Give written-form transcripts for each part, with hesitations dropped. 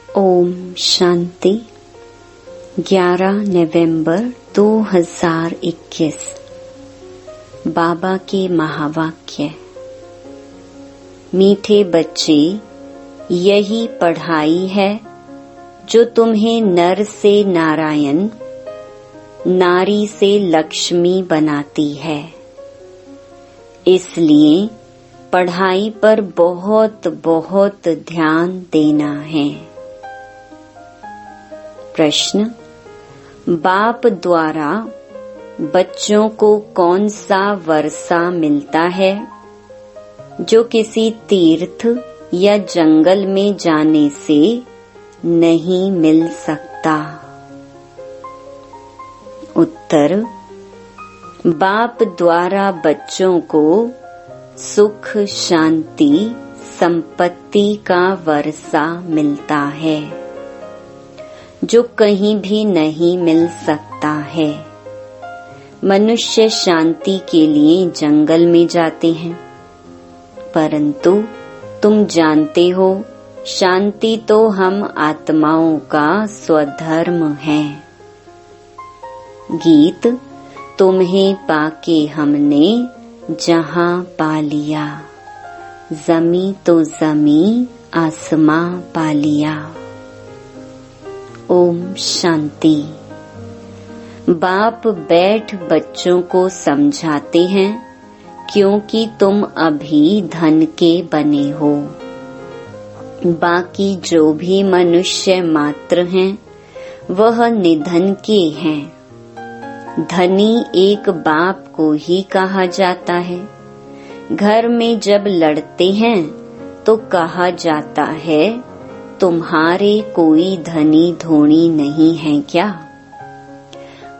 ओम शांति। 11 नवंबर 2021। बाबा के महावाक्य। मीठे बच्चे, यही पढ़ाई है जो तुम्हें नर से नारायण, नारी से लक्ष्मी बनाती है। इसलिए पढ़ाई पर बहुत बहुत ध्यान देना है। प्रश्न: बाप द्वारा बच्चों को कौन सा वर्षा मिलता है जो किसी तीर्थ या जंगल में जाने से नहीं मिल सकता? उत्तर: बाप द्वारा बच्चों को सुख, शांति, संपत्ति का वर्षा मिलता है जो कहीं भी नहीं मिल सकता है। मनुष्य शांति के लिए जंगल में जाते हैं, परंतु तुम जानते हो शांति तो हम आत्माओं का स्वधर्म है। गीत: तुम्हें पाके हमने जहां पा लिया, जमी तो जमी आसमां पा लिया। ओम शांति। बाप बैठ बच्चों को समझाते हैं क्योंकि तुम अभी धन के बने हो। बाकी जो भी मनुष्य मात्र हैं वह निधन के हैं। धनी एक बाप को ही कहा जाता है। घर में जब लड़ते हैं तो कहा जाता है, तुम्हारे कोई धनी धोनी नहीं है क्या?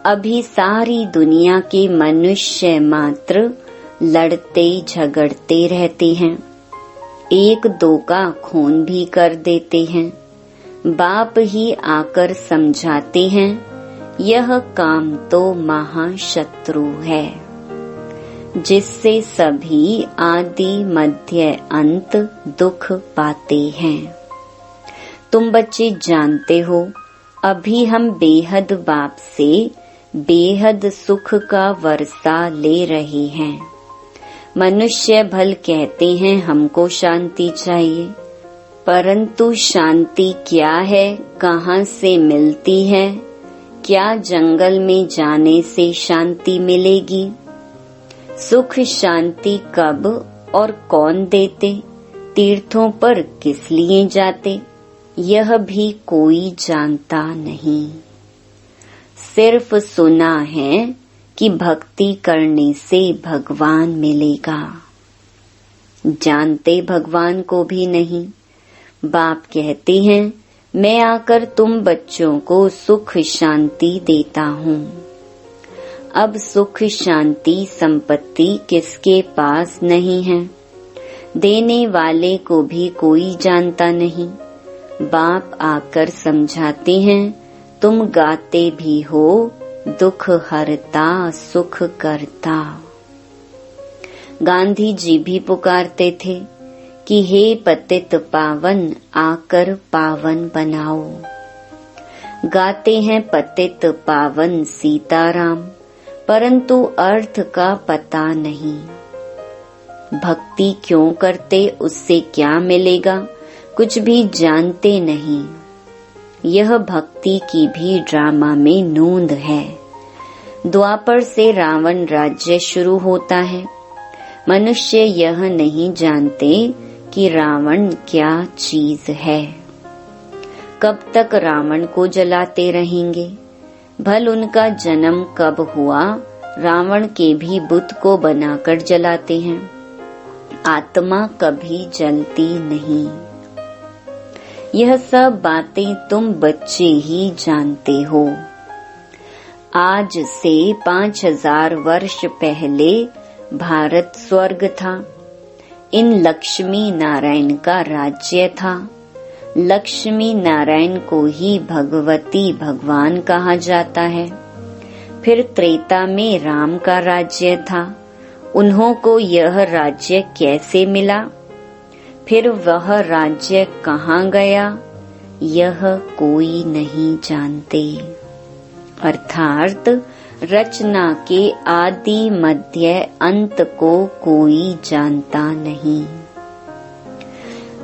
अभी सारी दुनिया के मनुष्य मात्र लड़ते झगड़ते रहते हैं, एक दो का खून भी कर देते हैं। बाप ही आकर समझाते हैं, यह काम तो महाशत्रु है जिससे सभी आदि मध्य अंत दुख पाते हैं। तुम बच्चे जानते हो, अभी हम बेहद बाप से बेहद सुख का वर्षा ले रहे हैं। मनुष्य भल कहते हैं हमको शांति चाहिए, परंतु शांति क्या है, कहाँ से मिलती है? क्या जंगल में जाने से शांति मिलेगी? सुख शांति कब और कौन देते? तीर्थों पर किस लिए जाते? यह भी कोई जानता नहीं। सिर्फ सुना है कि भक्ति करने से भगवान मिलेगा, जानते भगवान को भी नहीं। बाप कहते हैं, मैं आकर तुम बच्चों को सुख शांति देता हूँ। अब सुख शांति संपत्ति किसके पास नहीं है? देने वाले को भी कोई जानता नहीं। बाप आकर समझाते हैं, तुम गाते भी हो, दुख हरता सुख करता। गांधी जी भी पुकारते थे कि हे पतित पावन, आकर पावन बनाओ। गाते हैं पतित पावन सीताराम, परंतु अर्थ का पता नहीं। भक्ति क्यों करते, उससे क्या मिलेगा, कुछ भी जानते नहीं। यह भक्ति की भी ड्रामा में नोंद है। द्वापर से रावण राज्य शुरू होता है। मनुष्य यह नहीं जानते कि रावण क्या चीज है। कब तक रावण को जलाते रहेंगे? भल उनका जन्म कब हुआ? रावण के भी बुत को बनाकर जलाते हैं। आत्मा कभी जलती नहीं। यह सब बातें तुम बच्चे ही जानते हो। आज से 5000 वर्ष पहले भारत स्वर्ग था। इन लक्ष्मी नारायण का राज्य था। लक्ष्मी नारायण को ही भगवती भगवान कहा जाता है। फिर त्रेता में राम का राज्य था। उन्हों को यह राज्य कैसे मिला? फिर वह राज्य कहाँ गया? यह कोई नहीं जानते। अर्थात रचना के आदि मध्य अंत को कोई जानता नहीं।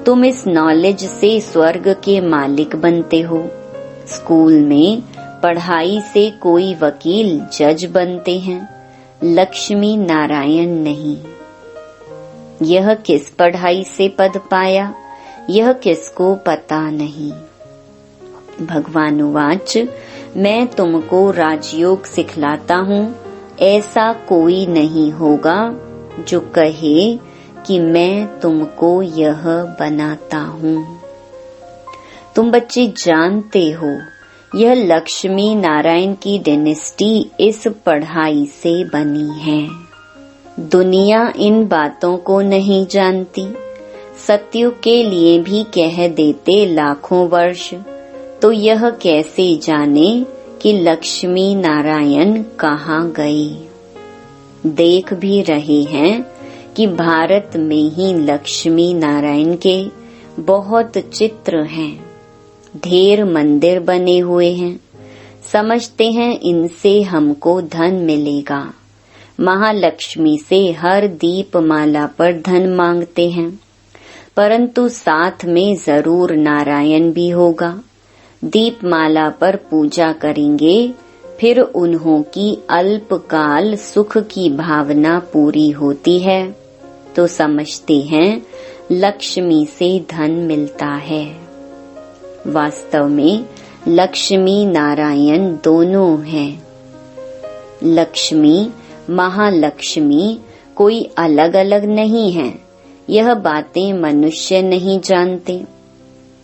तुम इस नॉलेज से स्वर्ग के मालिक बनते हो। स्कूल में पढ़ाई से कोई वकील जज बनते हैं, लक्ष्मी नारायण नहीं। यह किस पढ़ाई से पद पाया, यह किसको पता नहीं। भगवान उवाच, मैं तुमको राजयोग सिखलाता हूँ, ऐसा कोई नहीं होगा जो कहे कि मैं तुमको यह बनाता हूँ। तुम बच्चे जानते हो, यह लक्ष्मी नारायण की डायनेस्टी इस पढ़ाई से बनी है। दुनिया इन बातों को नहीं जानती। सत्युग के लिए भी कह देते लाखों वर्ष, तो यह कैसे जाने कि लक्ष्मी नारायण कहाँ गए। देख भी रहे हैं कि भारत में ही लक्ष्मी नारायण के बहुत चित्र हैं, ढेर मंदिर बने हुए हैं। समझते हैं इनसे हमको धन मिलेगा। महालक्ष्मी से हर दीपमाला पर धन मांगते हैं, परंतु साथ में जरूर नारायण भी होगा। दीपमाला पर पूजा करेंगे, फिर उन्हों की अल्पकाल सुख की भावना पूरी होती है तो समझते हैं लक्ष्मी से धन मिलता है। वास्तव में लक्ष्मी नारायण दोनों हैं। लक्ष्मी महालक्ष्मी कोई अलग अलग नहीं है। यह बातें मनुष्य नहीं जानते,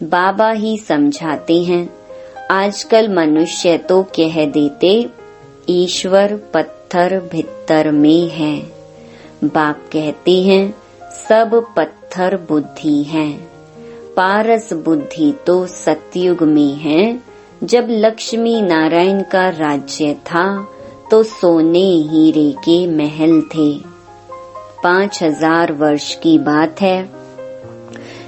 बाबा ही समझाते हैं। आजकल मनुष्य तो कह देते ईश्वर पत्थर भित्तर में है। बाप कहते हैं सब पत्थर बुद्धि है। पारस बुद्धि तो सतयुग में है। जब लक्ष्मी नारायण का राज्य था तो सोने हीरे के महल थे। 5000 वर्ष की बात है।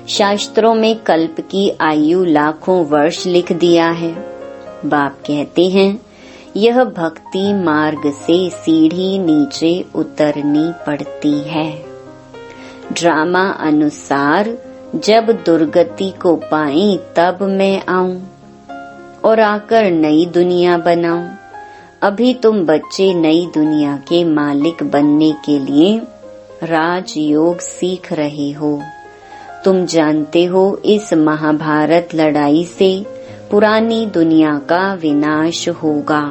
शास्त्रों में कल्प की आयु लाखों वर्ष लिख दिया है। बाप कहते हैं यह भक्ति मार्ग से सीढ़ी नीचे उतरनी पड़ती है। ड्रामा अनुसार जब दुर्गति को पाए तब मैं आऊं और आकर नई दुनिया बनाऊं। अभी तुम बच्चे नई दुनिया के मालिक बनने के लिए राजयोग सीख रहे हो। तुम जानते हो इस महाभारत लड़ाई से पुरानी दुनिया का विनाश होगा।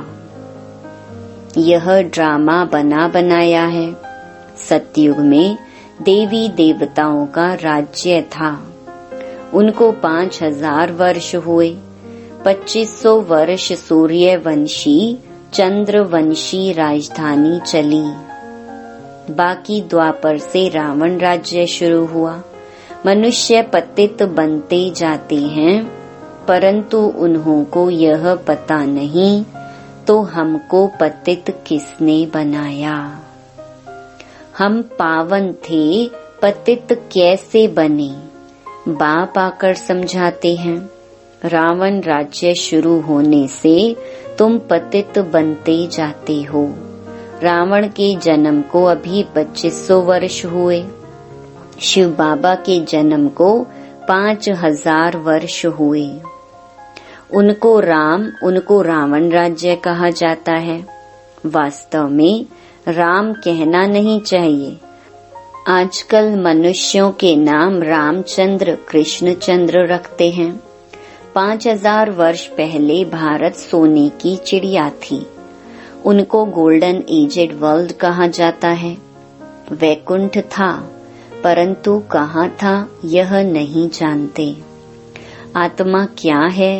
यह ड्रामा बना बनाया है। सतयुग में देवी देवताओं का राज्य था। उनको 5000 वर्ष हुए। 2500 वर्ष सूर्यवंशी चंद्रवंशी राजधानी चली। बाकी द्वापर से रावण राज्य शुरू हुआ। मनुष्य पतित बनते जाते हैं, परंतु उन्हों को यह पता नहीं तो हमको पतित किसने बनाया। हम पावन थे, पतित कैसे बने। बाप आकर समझाते हैं रावण राज्य शुरू होने से तुम पतित बनते जाते हो। रावण के जन्म को अभी 2500 वर्ष हुए। शिव बाबा के जन्म को 5000 वर्ष हुए। उनको रावण राज्य कहा जाता है। वास्तव में राम कहना नहीं चाहिए। आजकल मनुष्यों के नाम रामचंद्र कृष्णचंद्र रखते हैं। 5000 वर्ष पहले भारत सोने की चिड़िया थी। उनको गोल्डन एजेड वर्ल्ड कहा जाता है। वैकुंठ था, परंतु कहाँ था यह नहीं जानते। आत्मा क्या है,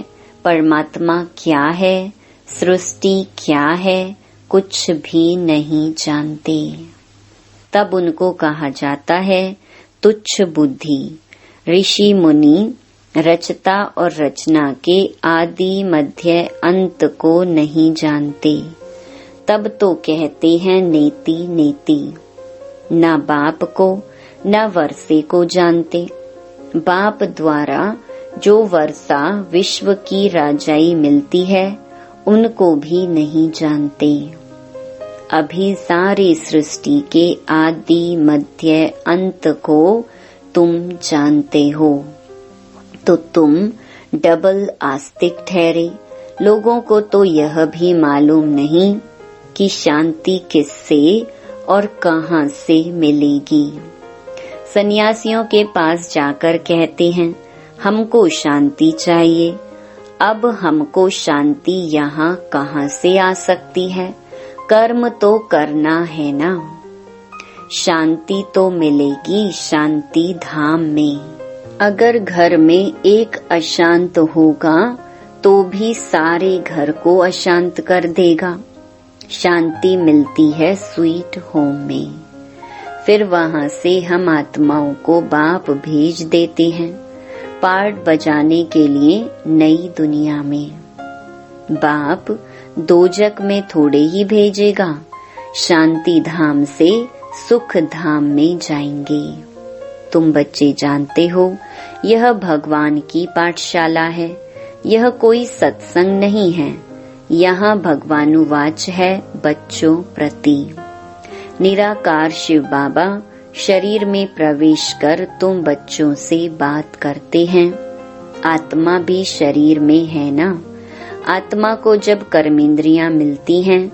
परमात्मा क्या है, सृष्टि क्या है, कुछ भी नहीं जानते। तब उनको कहा जाता है तुच्छ बुद्धि। ऋषि मुनि रचता और रचना के आदि मध्य अंत को नहीं जानते। तब तो कहते हैं नेति नेति। न बाप को न वर्षे को जानते। बाप द्वारा जो वर्षा विश्व की राजाई मिलती है उनको भी नहीं जानते। अभी सारी सृष्टि के आदि मध्य अंत को तुम जानते हो, तो तुम डबल आस्तिक ठहरे। लोगों को तो यह भी मालूम नहीं कि शांति किससे और कहाँ से मिलेगी। सन्यासियों के पास जाकर कहते हैं हमको शांति चाहिए। अब हमको शांति यहाँ कहाँ से आ सकती है? कर्म तो करना है ना। शांति तो मिलेगी शांति धाम में। अगर घर में एक अशांत होगा तो भी सारे घर को अशांत कर देगा। शांति मिलती है स्वीट होम में। फिर वहाँ से हम आत्माओं को बाप भेज देते हैं पार्ट बजाने के लिए नई दुनिया में। बाप दोजक में थोड़े ही भेजेगा, शांति धाम से सुख धाम में जाएंगे। तुम बच्चे जानते हो यह भगवान की पाठशाला है, यह कोई सत्संग नहीं है। यहाँ भगवानुवाच है बच्चों प्रति। निराकार शिव बाबा शरीर में प्रवेश कर तुम बच्चों से बात करते हैं। आत्मा भी शरीर में है ना। आत्मा को जब कर्मेंद्रियां मिलती हैं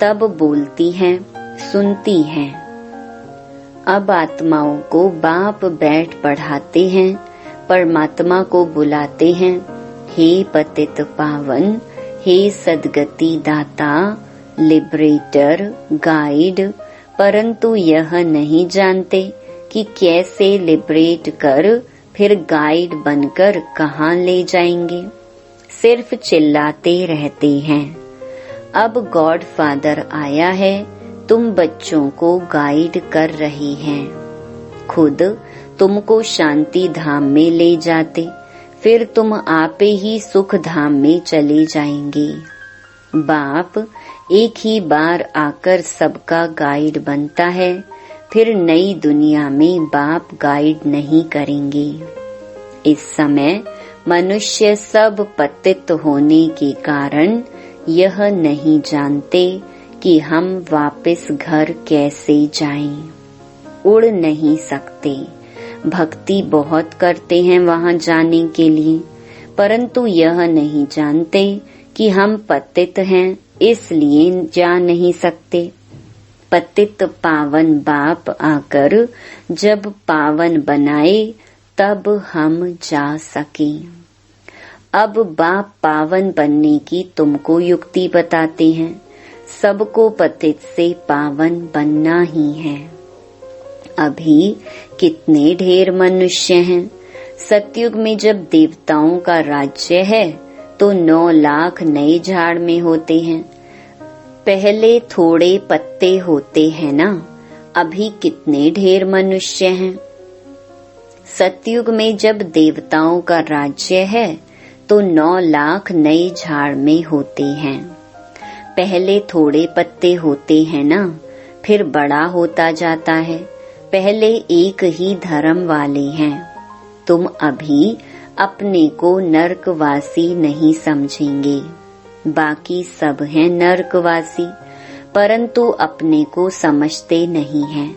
तब बोलती हैं, सुनती हैं। अब आत्माओं को बाप बैठ पढ़ाते हैं, परमात्मा को बुलाते हैं, हे पतित पावन, हे सद्गति दाता, लिबरेटर, गाइड। परंतु यह नहीं जानते कि कैसे लिबरेट कर फिर गाइड बनकर कहाँ ले जाएंगे। सिर्फ चिल्लाते रहते हैं। अब गॉड फादर आया है, तुम बच्चों को गाइड कर रही हैं। खुद तुमको शांति धाम में ले जाते, फिर तुम आपे ही सुख धाम में चले जाएंगे। बाप एक ही बार आकर सबका गाइड बनता है, फिर नई दुनिया में बाप गाइड नहीं करेंगे। इस समय मनुष्य सब पतित होने के कारण यह नहीं जानते कि हम वापस घर कैसे जाएं। उड़ नहीं सकते। भक्ति बहुत करते हैं वहां जाने के लिए, परंतु यह नहीं जानते कि हम पतित हैं, इसलिए जा नहीं सकते। पतित पावन बाप आकर जब पावन बनाए तब हम जा सके। अब बाप पावन बनने की तुमको युक्ति बताते हैं। सबको पतित से पावन बनना ही है। अभी कितने ढेर मनुष्य हैं। सतयुग में जब देवताओं का राज्य है तो 9 लाख नए झाड़ में होते हैं। पहले थोड़े पत्ते होते हैं ना। अभी कितने ढेर मनुष्य हैं। सतयुग में जब देवताओं का राज्य है तो 9 लाख नए झाड़ में होते हैं। पहले थोड़े पत्ते होते हैं ना, फिर बड़ा होता जाता है। पहले एक ही धर्म वाले हैं। तुम अभी अपने को नरकवासी नहीं समझेंगे, बाकी सब हैं नरकवासी, परंतु अपने को समझते नहीं हैं।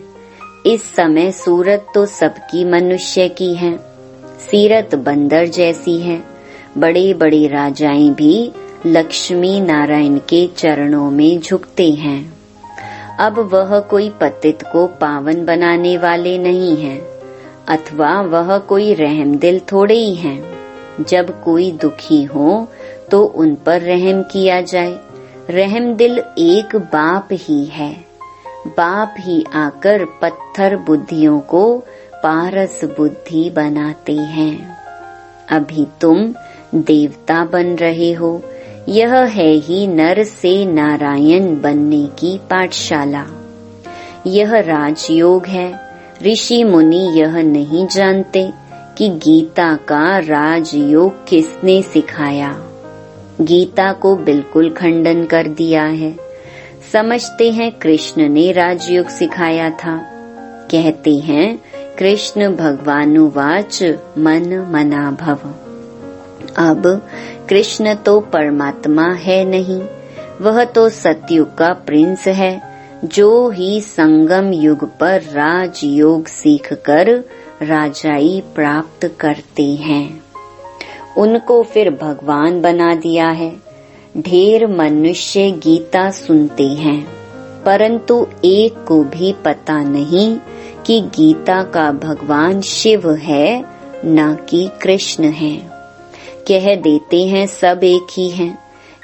इस समय सूरत तो सबकी मनुष्य की है, सीरत बंदर जैसी है। बड़े बड़े राजाएं भी लक्ष्मी नारायण के चरणों में झुकते हैं। अब वह कोई पतित को पावन बनाने वाले नहीं हैं, अथवा वह कोई रहम दिल थोड़े ही हैं। जब कोई दुखी हो तो उन पर रहम किया जाए। रहम दिल एक बाप ही है। बाप ही आकर पत्थर बुद्धियों को पारस बुद्धि बनाते हैं। अभी तुम देवता बन रहे हो। यह है ही नर से नारायण बनने की पाठशाला। यह राजयोग है। ऋषि मुनि यह नहीं जानते कि गीता का राजयोग किसने सिखाया। गीता को बिल्कुल खंडन कर दिया है। समझते हैं कृष्ण ने राजयोग सिखाया था। कहते हैं कृष्ण भगवानुवाच मन मना भव। अब कृष्ण तो परमात्मा है नहीं, वह तो सतयुग का प्रिंस है, जो ही संगम युग पर राजयोग सीखकर राजाई प्राप्त करते हैं, उनको फिर भगवान बना दिया है। ढेर मनुष्य गीता सुनते हैं, परंतु एक को भी पता नहीं कि गीता का भगवान शिव है, न कि कृष्ण है। कह देते हैं सब एक ही हैं।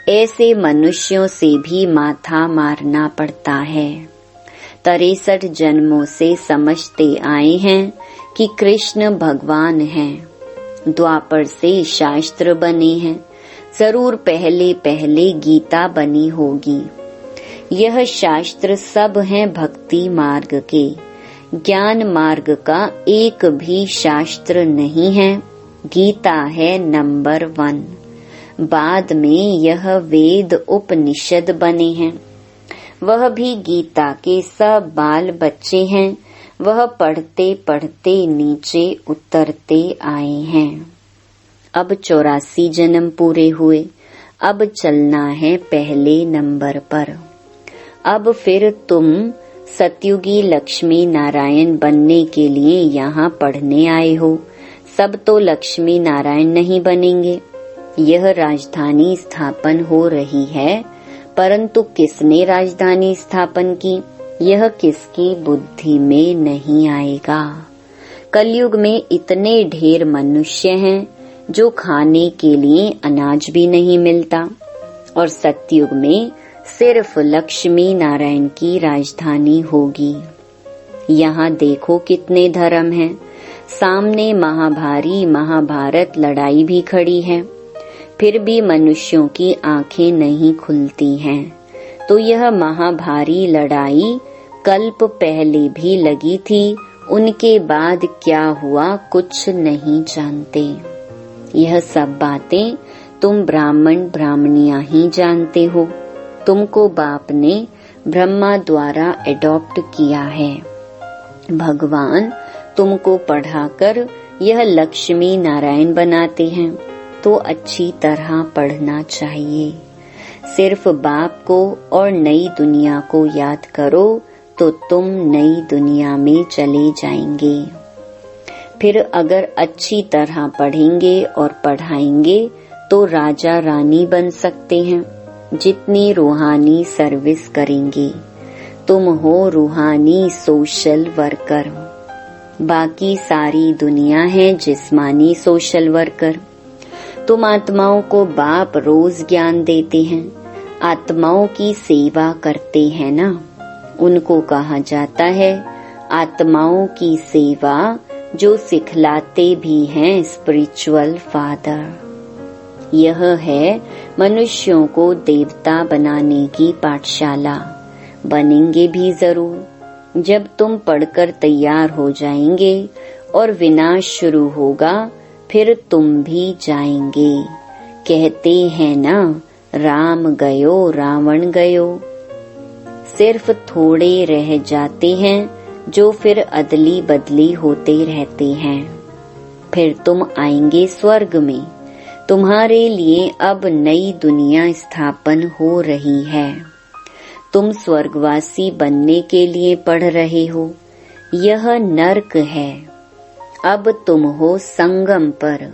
ऐसे मनुष्यों से भी माथा मारना पड़ता है। 63 जन्मों से समझते आए हैं कि कृष्ण भगवान हैं। द्वापर से शास्त्र बने हैं, जरूर पहले पहले गीता बनी होगी। यह शास्त्र सब हैं भक्ति मार्ग के, ज्ञान मार्ग का एक भी शास्त्र नहीं है। गीता है नंबर 1। बाद में यह वेद उपनिषद बने हैं, वह भी गीता के सब बाल बच्चे हैं। वह पढ़ते पढ़ते नीचे उतरते आए हैं। अब 84 जन्म पूरे हुए, अब चलना है पहले नंबर पर। अब फिर तुम सतयुगी लक्ष्मी नारायण बनने के लिए यहाँ पढ़ने आए हो। सब तो लक्ष्मी नारायण नहीं बनेंगे। यह राजधानी स्थापन हो रही है, परंतु किसने राजधानी स्थापन की, यह किसकी बुद्धि में नहीं आएगा। कलयुग में इतने ढेर मनुष्य हैं जो खाने के लिए अनाज भी नहीं मिलता, और सतयुग में सिर्फ लक्ष्मी नारायण की राजधानी होगी। यहाँ देखो कितने धर्म हैं। सामने महाभारी महाभारत लड़ाई भी खड़ी है, फिर भी मनुष्यों की आंखें नहीं खुलती हैं। तो यह महाभारी लड़ाई कल्प पहले भी लगी थी, उनके बाद क्या हुआ कुछ नहीं जानते। यह सब बातें तुम ब्राह्मण ब्राह्मणियां ही जानते हो। तुमको बाप ने ब्रह्मा द्वारा एडॉप्ट किया है। भगवान तुमको पढ़ाकर यह लक्ष्मी नारायण बनाते हैं, तो अच्छी तरह पढ़ना चाहिए। सिर्फ बाप को और नई दुनिया को याद करो तो तुम नई दुनिया में चले जाएंगे। फिर अगर अच्छी तरह पढ़ेंगे और पढ़ाएंगे तो राजा रानी बन सकते हैं। जितनी रूहानी सर्विस करेंगे। तुम हो रूहानी सोशल वर्कर, बाकी सारी दुनिया है जिस्मानी सोशल वर्कर। तुम आत्माओं को बाप रोज ज्ञान देते हैं, आत्माओं की सेवा करते हैं ना। उनको कहा जाता है आत्माओं की सेवा, जो सिखलाते भी हैं स्पिरिचुअल फादर। यह है मनुष्यों को देवता बनाने की पाठशाला। बनेंगे भी जरूर। जब तुम पढ़कर तैयार हो जाएंगे और विनाश शुरू होगा, फिर तुम भी जाएंगे। कहते हैं ना, राम गयो रावण गयो। सिर्फ थोड़े रह जाते हैं जो फिर अदली बदली होते रहते हैं। फिर तुम आएंगे स्वर्ग में। तुम्हारे लिए अब नई दुनिया स्थापन हो रही है। तुम स्वर्गवासी बनने के लिए पढ़ रहे हो। यह नर्क है। अब तुम हो संगम पर।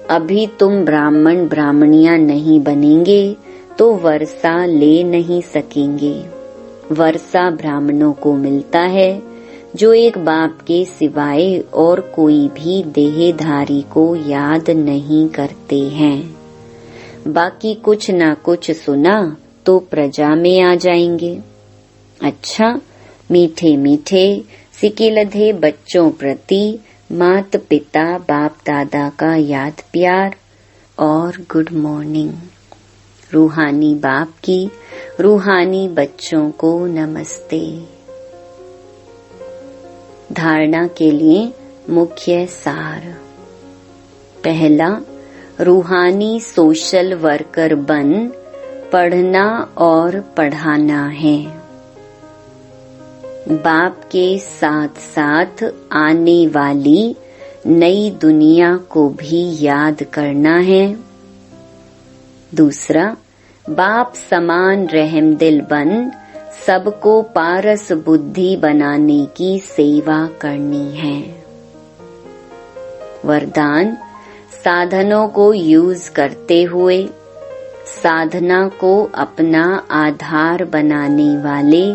अभी तुम ब्राह्मण ब्राह्मणियां नहीं बनेंगे तो वर्षा ले नहीं सकेंगे। वर्षा ब्राह्मणों को मिलता है जो एक बाप के सिवाय और कोई भी देहधारी को याद नहीं करते हैं। बाकी कुछ ना कुछ सुना तो प्रजा में आ जाएंगे। अच्छा, मीठे मीठे सिकिलधे बच्चों प्रति मात पिता बाप दादा का याद प्यार और गुड मॉर्निंग। रूहानी बाप की रूहानी बच्चों को नमस्ते। धारणा के लिए मुख्य सार। पहला, रूहानी सोशल वर्कर बन पढ़ना और पढ़ाना है। बाप के साथ साथ आने वाली नई दुनिया को भी याद करना है। दूसरा, बाप समान रहमदिल बन सबको पारस बुद्धि बनाने की सेवा करनी है। वरदान, साधनों को यूज करते हुए साधना को अपना आधार बनाने वाले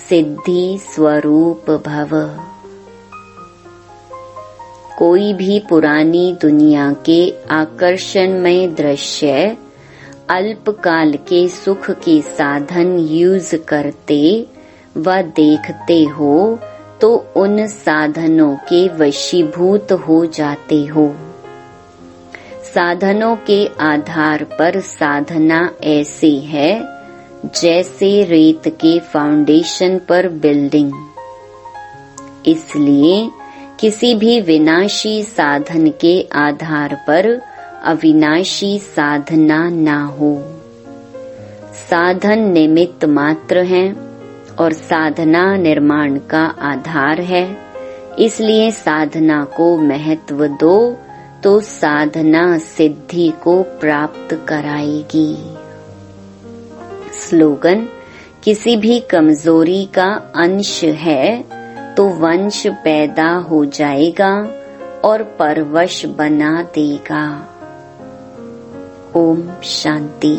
सिद्धि स्वरूप भव। कोई भी पुरानी दुनिया के आकर्षणमय दृश्य अल्पकाल के सुख के साधन यूज करते व देखते हो तो उन साधनों के वशीभूत हो जाते हो। साधनों के आधार पर साधना ऐसी है जैसे रेत के फाउंडेशन पर बिल्डिंग। इसलिए किसी भी विनाशी साधन के आधार पर अविनाशी साधना ना हो। साधन निमित्त मात्र हैं और साधना निर्माण का आधार है। इसलिए साधना को महत्व दो तो साधना सिद्धि को प्राप्त कराएगी। स्लोगन, किसी भी कमजोरी का अंश है तो वंश पैदा हो जाएगा और परवश बना देगा। ओम शांति।